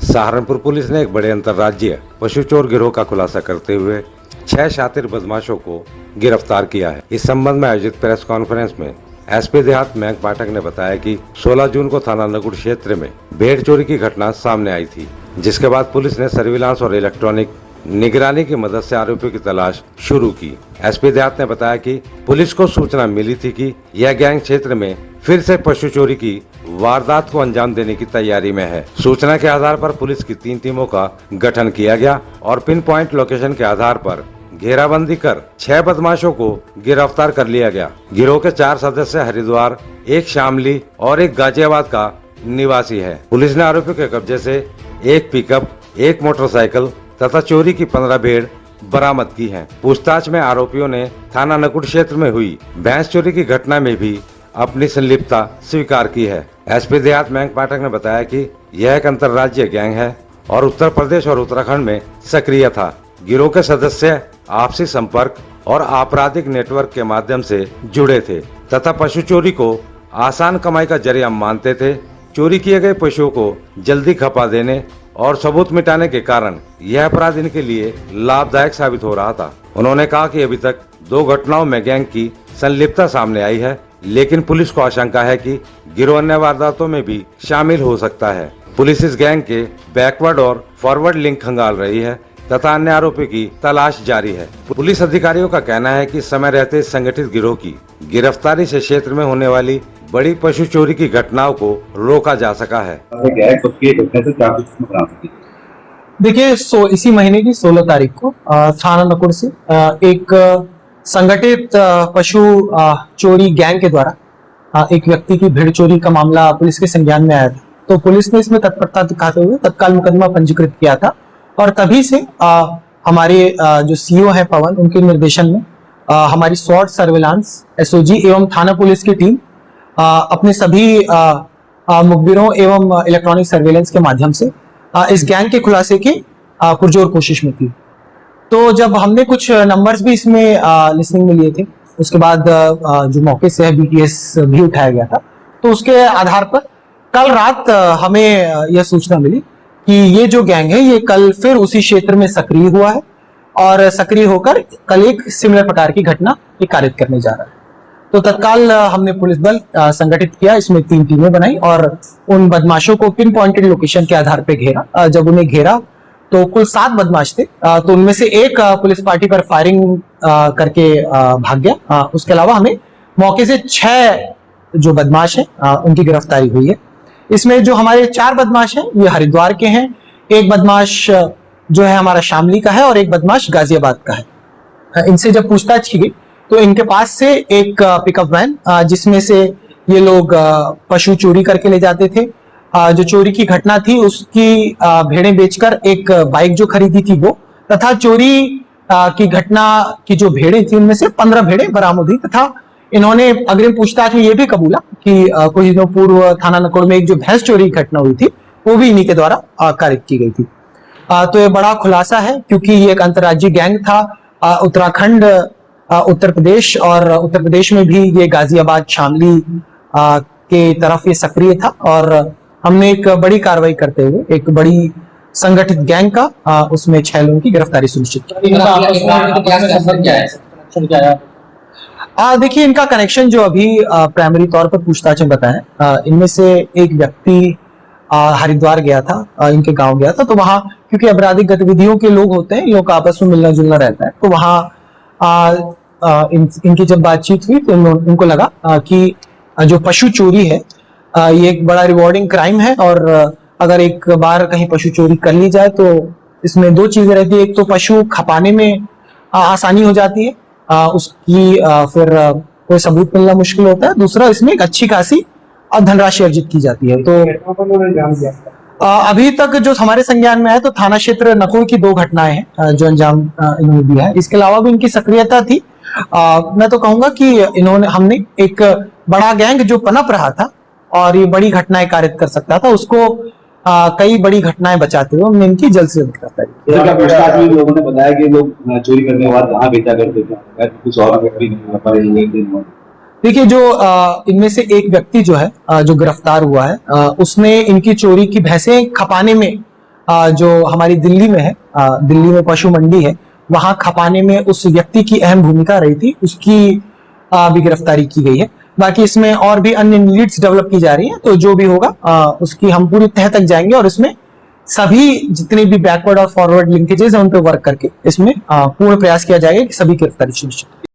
Saharanpur police ने एक बड़े अंतर्राज्यीय पशु चोर गिरोह का खुलासा करते हुए 6 शातिर बदमाशों को गिरफ्तार किया है। इस संबंध में आयोजित प्रेस कॉन्फ्रेंस में एसपी देहात मयंक पाठक ने बताया कि 16 जून को थाना नकुड़ क्षेत्र में भेड़ चोरी की घटना सामने आई थी, जिसके बाद पुलिस ने सर्विलांस और इलेक्ट्रॉनिक निगरानी की मदद से आरोपियों की तलाश शुरू की। एसपी देहात ने बताया कि पुलिस को सूचना मिली थी कि यह गैंग क्षेत्र में फिर से पशु चोरी की वारदात को अंजाम देने की तैयारी में है। सूचना के आधार पर पुलिस की 3 टीमों का गठन किया गया और पिन पॉइंट लोकेशन के आधार पर घेराबंदी कर 6 बदमाशों को गिरफ्तार कर लिया गया। गिरोह के 4 सदस्य हरिद्वार, 1 शामली और 1 गाजियाबाद का निवासी है। पुलिस ने आरोपियों के कब्जे से 1 पिकअप, 1 मोटरसाइकिल तथा चोरी की 15 भेड़ बरामद की हैं। पूछताछ में आरोपियों ने थाना नकुड़ क्षेत्र में हुई भैंस चोरी की घटना में भी अपनी संलिप्तता स्वीकार की है। एसपी देहात मयंक पाठक ने बताया कि यह एक अंतर्राज्यीय गैंग है और उत्तर प्रदेश और उत्तराखंड में सक्रिय था। गिरोह के सदस्य आपसी संपर्क और आपराधिक नेटवर्क के माध्यम से जुड़े थे तथा पशु चोरी को आसान कमाई का जरिया मानते थे। चोरी किए गए पशुओं को जल्दी खपा देने और सबूत मिटाने के कारण यह अपराध इनके लिए लाभदायक साबित हो रहा था। उन्होंने कहा कि अभी तक 2 घटनाओं में गैंग की संलिप्तता सामने आई है, लेकिन पुलिस को आशंका है कि गिरोह अन्य वारदातों में भी शामिल हो सकता है। पुलिस इस गैंग के बैकवर्ड और फॉरवर्ड लिंक खंगाल रही है तथा अन्य आरोपी की तलाश जारी है। पुलिस अधिकारियों का कहना है कि समय रहते संगठित गिरोह की गिरफ्तारी से क्षेत्र में होने वाली बड़ी पशु चोरी की घटनाओं को रोका जा सका है। देखिए, इसी महीने की 16 तारीख को थाना नकुड़ से एक संगठित पशु चोरी गैंग के द्वारा एक व्यक्ति की भेड़ चोरी का मामला पुलिस के संज्ञान में आया था। तो पुलिस ने इसमें तत्परता दिखाते हुए तत्काल मुकदमा पंजीकृत किया था और तभी से हमारे जो सीओ है पवन, उनके निर्देशन में हमारी SWAT सर्विलांस, SOG एवं थाना पुलिस की टीम अपने सभी मुखबिरों एवं इलेक्ट्रॉनिक सर्वेलेंस के माध्यम से इस गैंग के खुलासे की पुरजोर कोशिश में थी। तो जब हमने कुछ नंबर्स भी इसमें लिसनिंग में लिए थे, उसके बाद जो मौके से है BTS भी उठाया गया था, तो उसके आधार पर कल रात हमें यह सूचना मिली कि ये जो गैंग है ये कल फिर उसी क्षेत्र में सक्रिय हुआ है और सक्रिय होकर कल एक सिमिलर प्रकार की घटना ये कारित करने जा रहा है। तो तत्काल हमने पुलिस बल संगठित किया, इसमें 3 टीमें बनाई और उन बदमाशों को पिन पॉइंटेड लोकेशन के आधार पर घेरा। जब उन्हें घेरा तो कुल 7 बदमाश थे, तो उनमें से एक पुलिस पार्टी पर फायरिंग करके भाग गया। उसके अलावा हमें मौके से 6 जो बदमाश हैं उनकी गिरफ्तारी हुई है। इसमें जो हमारे 4 बदमाश हैं ये हरिद्वार के हैं, 1 बदमाश जो है हमारा शामली का है और 1 बदमाश गाजियाबाद का है। इनसे जब पूछताछ की गई तो इनके पास से एक पिकअप वैन जिसमें से ये लोग पशु चोरी करके ले जाते थे, जो चोरी की घटना थी उसकी भेड़ें बेचकर एक बाइक जो खरीदी थी वो, तथा चोरी की घटना की जो भेड़ें थी उनमें से 15 भेड़ें बरामद हुई तथा इन्होंने अग्रिम पूछताछ में यह भी कबूला कि कुछ दिनों पूर्व थाना नकुड़ में एक जो भैंस चोरी की घटना हुई थी वो भी इन्हीं के द्वारा कारित की गई थी। तो ये बड़ा खुलासा है क्योंकि ये एक अंतर्राज्यीय गैंग था। उत्तराखंड, उत्तर प्रदेश और उत्तर प्रदेश में भी ये गाजियाबाद, शामली के तरफ ये सक्रिय था और हमने एक बड़ी कार्रवाई करते हुए एक बड़ी संगठित गैंग का उसमें 6 लोगों की गिरफ्तारी सुनिश्चित की। देखिए, इनका कनेक्शन जो अभी प्राइमरी तौर पर पूछताछ में बताया, इनमें से एक व्यक्ति हरिद्वार गया था, इनके गांव गया था, तो वहां क्योंकि आपराधिक गतिविधियों के लोग होते हैं, लोग आपस में मिलना जुलना रहता है, तो वहां इनकी जब बातचीत हुई तो इनको लगा कि जो पशु चोरी है ये एक बड़ा रिवॉर्डिंग क्राइम है और अगर एक बार कहीं पशु चोरी कर ली जाए तो इसमें 2 चीजें रहती है। एक तो पशु खपाने में आसानी हो जाती है, उसकी फिर कोई सबूत मिलना मुश्किल होता है। दूसरा, इसमें एक अच्छी खासी धनराशि अर्जित की जाती है। तो अभी तक जो हमारे संज्ञान में है तो थाना क्षेत्र नकुड़ की 2 घटनाएं हैं जो अंजाम इन्होंने दिया है। इसके अलावा भी इनकी सक्रियता थी। मैं तो कहूंगा कि हमने एक बड़ा गैंग जो पनप रहा था और ये बड़ी घटनाएं कारित कर सकता था, उसको कई बड़ी घटनाएं बचाते हुए हमने इनकी जल्द से जल्द गिरफ्तारी। लोगों ने बताया कि लोग चोरी करने के बाद कहाँ बेचा करते थे, कुछ और देखिए जो इनमें से एक व्यक्ति जो है जो गिरफ्तार हुआ है उसने इनकी चोरी की भैंसें खपाने में जो हमारी दिल्ली में है, दिल्ली में पशु मंडी है, वहां खपाने में उस व्यक्ति की अहम भूमिका रही थी, उसकी भी गिरफ्तारी की गई है। बाकी इसमें और भी अन्य लीड्स डेवलप की जा रही हैं, तो जो भी होगा उसकी हम पूरी तह तक जाएंगे और इसमें सभी जितने भी बैकवर्ड और फॉरवर्ड लिंकेजेस हैं उन पर वर्क करके इसमें पूर्ण प्रयास किया जाएगा कि सभी गिरफ्तारी सुनिश्चित हो।